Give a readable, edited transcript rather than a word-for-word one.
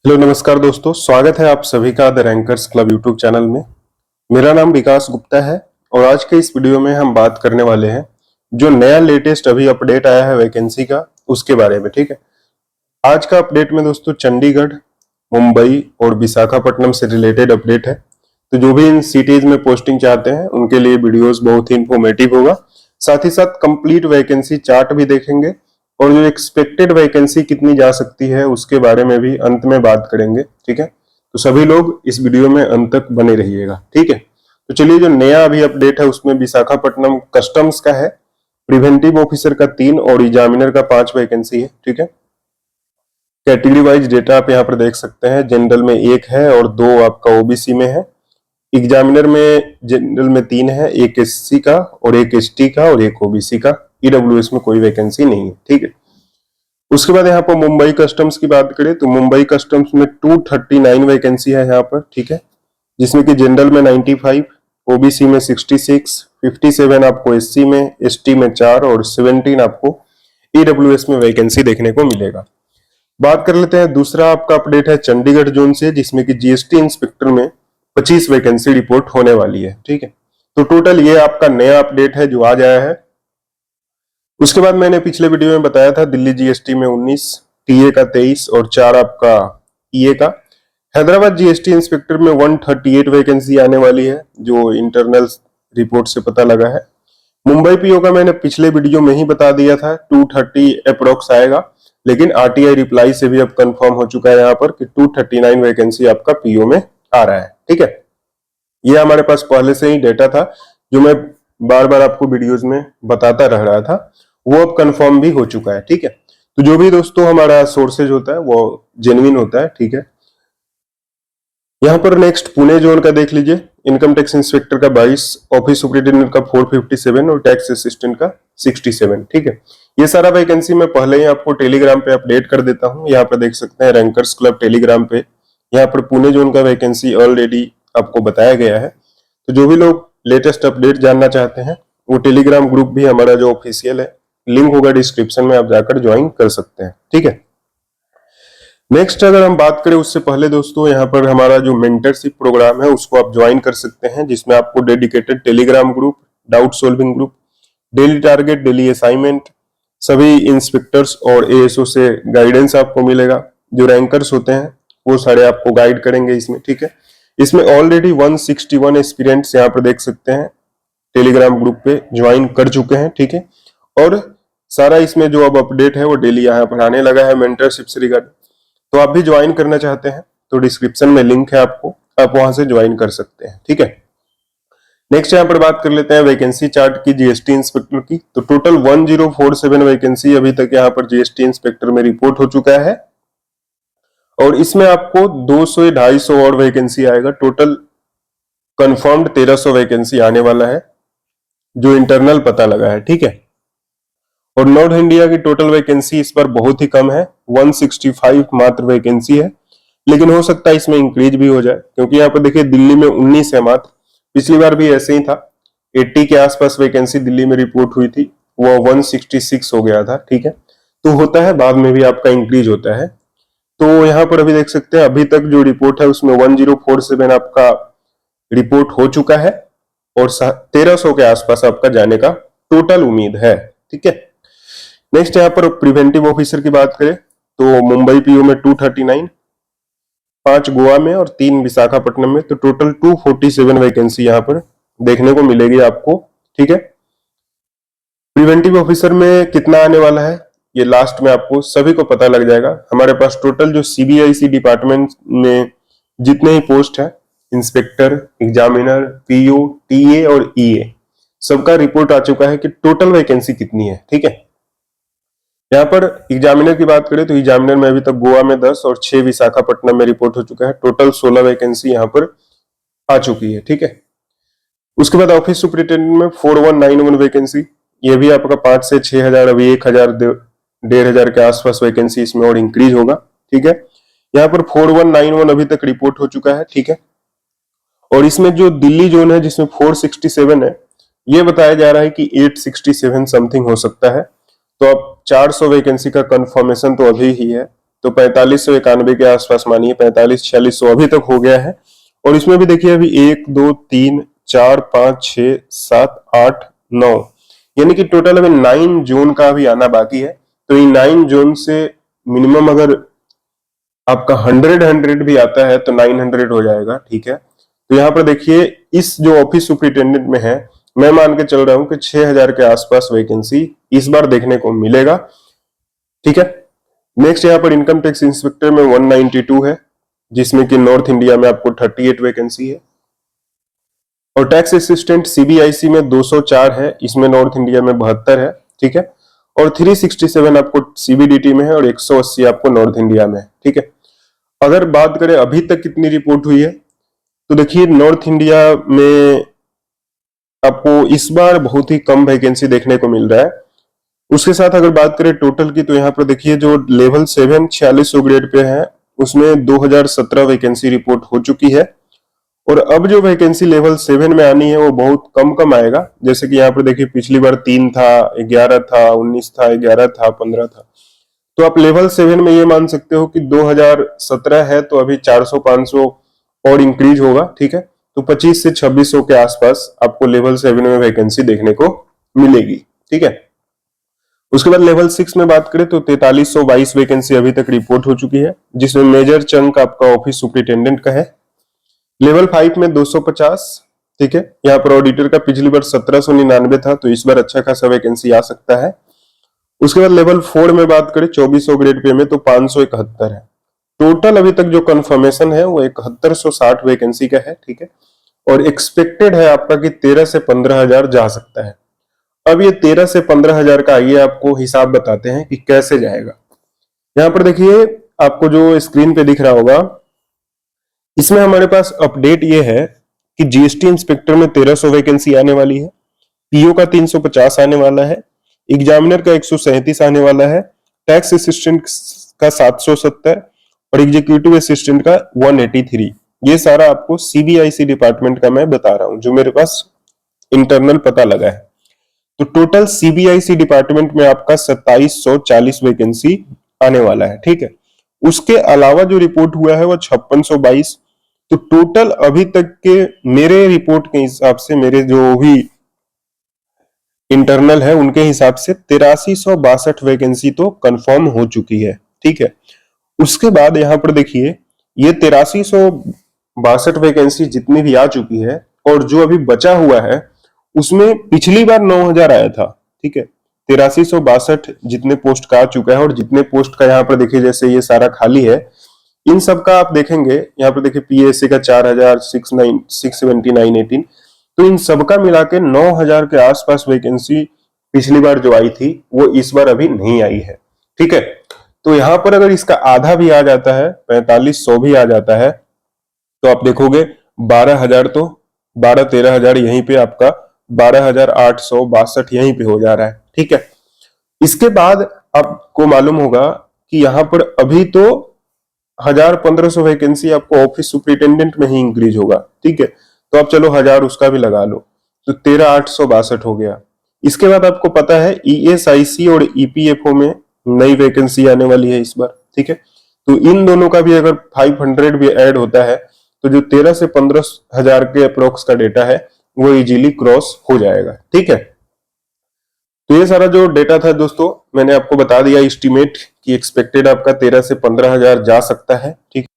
Hello नमस्कार दोस्तों, स्वागत है आप सभी का the rankers club YouTube channel में। मेरा नाम विकास गुप्ता है और आज के इस वीडियो में हम बात करने वाले हैं जो नया लेटेस्ट अभी अपडेट आया है वैकेंसी का, उसके बारे में। ठीक है, आज का अपडेट में दोस्तों चंडीगढ़, मुंबई और विशाखापट्टनम से रिलेटेड अपडेट है। तो जो भी इन सिटीज में पोस्टिंग चाहते हैं उनके लिए वीडियोस बहुत ही इंफॉर्मेटिव होगा। साथ ही साथ कंप्लीट वैकेंसी चार्ट भी देखेंगे और जो एक्सपेक्टेड वैकेंसी कितनी जा सकती है उसके बारे में भी अंत में बात करेंगे। ठीक है, तो सभी लोग इस वीडियो में अंत तक बने रहिएगा। ठीक है, तो चलिए, जो नया अभी अपडेट है उसमें विशाखापट्टनम कस्टम्स का है, प्रिवेंटिव ऑफिसर का 3 और एग्जामिनर का 5 वैकेंसी है। ठीक है, कैटेगरी वाइज डेटा आप यहाँ पर देख सकते हैं। जनरल में 1 है और 2 आपका ओबीसी में है। एग्जामिनर में जनरल में 3 है, 1 एससी का और 1 एसटी का और 1 ओबीसी का। ईडब्ल्यूएस में कोई वैकेंसी नहीं है। ठीक है, उसके बाद यहाँ पर मुंबई कस्टम्स की बात करें तो मुंबई कस्टम्स में 239 वैकेंसी है यहाँ पर। ठीक है, जिसमें कि जनरल में 95, ओबीसी में 66, 57 आपको एससी में, एसटी में 4 और 17 आपको ईडब्ल्यूएस में वैकेंसी देखने को मिलेगा। बात कर लेते हैं, दूसरा आपका अपडेट है चंडीगढ़ जोन से, जिसमें कि जीएसटी इंस्पेक्टर में 25 वैकेंसी रिपोर्ट होने वाली है। ठीक है, तो टोटल ये आपका नया अपडेट है जो आज आया है। उसके बाद मैंने पिछले वीडियो में बताया था दिल्ली जीएसटी में 19, टीए का 23 और 4 आपका ईए का। हैदराबाद जीएसटी इंस्पेक्टर में 138 वैकेंसी आने वाली है जो इंटरनल रिपोर्ट से पता लगा है। मुंबई पीओ का मैंने पिछले वीडियो में ही बता दिया था 230 अप्रोक्स आएगा, लेकिन आरटीआई रिप्लाई से भी अब कंफर्म हो चुका है यहाँ पर कि 239 वैकेंसी आपका पीओ में आ रहा है। ठीक है, ये हमारे पास पहले से ही डेटा था जो मैं बार बार आपको वीडियोज में बताता रह रहा था, वो अब कंफर्म भी हो चुका है। ठीक है, तो जो भी दोस्तों हमारा सोर्सेज होता है वो जेन्युइन होता है। ठीक है, यहाँ पर नेक्स्ट पुणे जोन का देख लीजिए। इनकम टैक्स इंस्पेक्टर का 22, ऑफिस सुपरिटेंडेंट का 457 और टैक्स असिस्टेंट का 67। ठीक है, ये सारा वैकेंसी मैं पहले ही आपको टेलीग्राम पे अपडेट कर देता हूँ। यहाँ पर देख सकते हैं रैंकर्स क्लब टेलीग्राम पे, यहाँ पर पुणे जोन का वैकेंसी ऑलरेडी आपको बताया गया है। तो जो भी लोग लेटेस्ट अपडेट जानना चाहते हैं वो टेलीग्राम ग्रुप भी हमारा जो ऑफिशियल है, लिंक होगा डिस्क्रिप्शन में, आप जाकर ज्वाइन कर सकते हैं। ठीक है, नेक्स्ट अगर हम बात करें उससे पहले दोस्तों, यहाँ पर हमारा जो मेंटरशिप प्रोग्राम है उसको आप ज्वाइन कर सकते हैं, जिसमें आपको dedicated Telegram group, doubt solving group, daily target, daily assignment, सभी इंस्पेक्टर्स और एएसओ से गाइडेंस आपको मिलेगा। जो रैंकर्स होते हैं वो सारे आपको गाइड करेंगे इसमें। ठीक है, इसमें ऑलरेडी 161 एस्पिरेंट्स यहाँ पर देख सकते हैं टेलीग्राम ग्रुप पे ज्वाइन कर चुके हैं। ठीक है, और सारा इसमें जो अब अपडेट है वो डेली यहाँ पर आने लगा है मेंटरशिप से रिगार्डिंग। तो आप भी ज्वाइन करना चाहते हैं तो डिस्क्रिप्शन में लिंक है, आपको आप वहां से ज्वाइन कर सकते हैं। ठीक है, नेक्स्ट यहाँ पर बात कर लेते हैं वैकेंसी चार्ट की जीएसटी इंस्पेक्टर की। तो टोटल 1047 वैकेंसी अभी तक यहाँ पर जीएसटी इंस्पेक्टर में रिपोर्ट हो चुका है और इसमें आपको 200-250 और वैकेंसी आएगा। टोटल कंफर्म्ड 1300 वैकेंसी आने वाला है जो इंटरनल पता लगा है। ठीक है, और नॉर्थ इंडिया की टोटल वैकेंसी इस पर बहुत ही कम है, 165 मात्र वैकेंसी है, लेकिन हो सकता है इसमें इंक्रीज भी हो जाए, क्योंकि यहाँ पर देखिए दिल्ली में 19 है मात्र। पिछली बार भी ऐसे ही था, 80 के आसपास वैकेंसी दिल्ली में रिपोर्ट हुई थी, वो 166 हो गया था। ठीक है, तो होता है बाद में भी आपका इंक्रीज होता है। तो यहाँ पर अभी देख सकते हैं अभी तक जो रिपोर्ट है उसमें 1047 आपका रिपोर्ट हो चुका है और 1300 के आसपास आपका जाने का टोटल उम्मीद है। ठीक है, नेक्स्ट यहाँ पर प्रिवेंटिव ऑफिसर की बात करें तो मुंबई पीओ में 239, 5 गोवा में और 3 विशाखापट्टनम में, तो टोटल 247 वैकेंसी यहाँ पर देखने को मिलेगी आपको। ठीक है, प्रिवेंटिव ऑफिसर में कितना आने वाला है ये लास्ट में आपको सभी को पता लग जाएगा। हमारे पास टोटल जो सीबीआईसी डिपार्टमेंट में जितने ही पोस्ट है, इंस्पेक्टर, एग्जामिनर, पीओ, टीए और ईए, सबका रिपोर्ट आ चुका है कि टोटल वैकेंसी कितनी है। ठीक है, यहाँ पर एग्जामिनर की बात करें तो एग्जामिनर में अभी तक गोवा में 10 और 6 विशाखापट्टनम में रिपोर्ट हो चुका है। टोटल 16 वैकेंसी यहाँ पर आ चुकी है। ठीक है, उसके बाद ऑफिस सुपरिटेंडेंट में 4191 वैकेंसी, ये भी आपका 5 से 6000, अभी 1000 1500 के आसपास वैकेंसी इसमें और इंक्रीज होगा। ठीक है, यहाँ पर 4191 अभी तक रिपोर्ट हो चुका है। ठीक है, और इसमें जो दिल्ली जोन है जिसमें 467 है, ये बताया जा रहा है कि 867 समथिंग हो सकता है। तो अब 400 वैकेंसी का कंफर्मेशन तो अभी ही है, तो 4591 के आसपास मानिए, 45-4600 अभी तक हो गया है। और इसमें भी देखिए अभी 1 2 3 4 5 6 7 8 9, यानी कि टोटल अभी 9 जोन का अभी आना बाकी है। तो ये 9 जोन से मिनिमम अगर आपका 100 भी आता है तो 900 हो जाएगा, ठीक है। तो यहाँ पर देखिए इस जो ऑफिस सुपरिटेंडेंट में है, मैं मान के चल रहा हूं कि 6000 के आसपास वैकेंसी इस बार देखने को मिलेगा, ठीक है। नेक्स्ट यहाँ पर इनकम टैक्स इंस्पेक्टर में 192 है, जिसमें कि नॉर्थ इंडिया में आपको 38 वैकेंसी है। और टैक्स असिस्टेंट सीबीआईसी में 204 है, इसमें नॉर्थ इंडिया में 72 है, ठीक है। और 367 आपको सीबीडीटी में है और 180 आपको नॉर्थ इंडिया में है, ठीक है। अगर बात करें अभी तक कितनी रिपोर्ट हुई है, तो देखिए नॉर्थ इंडिया में आपको इस बार बहुत ही कम वैकेंसी देखने को मिल रहा है। उसके साथ अगर बात करें टोटल की, तो यहाँ पर देखिए जो लेवल 7 4600 ग्रेड पे है, उसमें 2017 वैकेंसी रिपोर्ट हो चुकी है। और अब जो वैकेंसी लेवल 7 में आनी है वो बहुत कम कम आएगा। जैसे कि यहाँ पर देखिए पिछली बार 3 था, 11 था, 19 था, 11 था, 15 था। तो आप लेवल 7 में ये मान सकते हो कि 2017 है तो अभी 400-500 और इंक्रीज होगा, ठीक है। तो 25 से 2600 के आसपास आपको लेवल 7 में वैकेंसी देखने को मिलेगी, ठीक है। उसके बाद लेवल 6 में बात करें तो 4322 वैकेंसी अभी तक रिपोर्ट हो चुकी है, जिसमें मेजर चंक आपका ऑफिस सुपरिटेंडेंट का है। लेवल 5 में 250, ठीक है। यहाँ पर ऑडिटर का पिछली बार 1799 था, तो इस बार अच्छा खासा वैकेंसी आ सकता है। उसके बाद लेवल 4 में बात करें 2400 ग्रेड पे में, तो 571 है। टोटल अभी तक जो कंफर्मेशन है वो 7160 वैकेंसी का है, ठीक है। और एक्सपेक्टेड है आपका कि 13 से 15,000 जा सकता है। अब ये 13 से 15,000 का आइए आपको हिसाब बताते हैं कि कैसे जाएगा। यहाँ पर देखिए आपको जो स्क्रीन पे दिख रहा होगा, इसमें हमारे पास अपडेट ये है कि जीएसटी इंस्पेक्टर में 1300 वैकेंसी आने वाली है, पीओ का 350 आने वाला है, एग्जामिनर का 137 आने वाला है, टैक्स असिस्टेंट का 770 और एग्जीक्यूटिव असिस्टेंट का 183। ये सारा आपको सीबीआईसी डिपार्टमेंट का मैं बता रहा हूं, जो मेरे पास इंटरनल पता लगा है। तो टोटल सीबीआईसी डिपार्टमेंट में आपका 2740 वैकेंसी आने वाला है, ठीक है। उसके अलावा जो रिपोर्ट हुआ है वो 5622। तो टोटल अभी तक के मेरे रिपोर्ट के हिसाब से, मेरे जो भी इंटरनल है उनके हिसाब से 8362 वैकेंसी तो कंफर्म हो चुकी है, ठीक है। उसके बाद यहां पर देखिए ये 8362 वैकेंसी जितनी भी आ चुकी है और जो अभी बचा हुआ है उसमें पिछली बार 9000 आया था, ठीक है। 8362 जितने पोस्ट का आ चुका है और जितने पोस्ट का यहाँ पर देखिए जैसे ये सारा खाली है, इन सब का आप देखेंगे यहाँ पर देखिए पीएससी का 4000, 679, 18, तो इन सबका मिला के 9000 के आसपास वैकेंसी पिछली बार जो आई थी वो इस बार अभी नहीं आई है, ठीक है। तो यहाँ पर अगर इसका आधा भी आ जाता है, 4500 भी आ जाता है, तो आप देखोगे 12,000 तो 12-13,000 यहीं पे आपका 12,862 यहीं पे हो जा रहा है, ठीक है। इसके बाद आपको मालूम होगा कि यहाँ पर अभी तो 1,000-1,500 वैकेंसी आपको ऑफिस सुपरिटेंडेंट में ही इंक्रीज होगा, ठीक है। तो आप चलो 1000 उसका भी लगा लो, तो 13,862 हो गया। इसके बाद आपको पता है ईएसआईसी और ईपीएफओ में नई वैकेंसी आने वाली है इस बार, ठीक है। तो इन दोनों का भी अगर 500 भी ऐड होता है तो जो 13 से 15,000 के अप्रोक्स का डेटा है वो इजीली क्रॉस हो जाएगा, ठीक है। तो ये सारा जो डेटा था दोस्तों मैंने आपको बता दिया एस्टिमेट कि एक्सपेक्टेड आपका 13 से 15,000 जा सकता है, ठीक।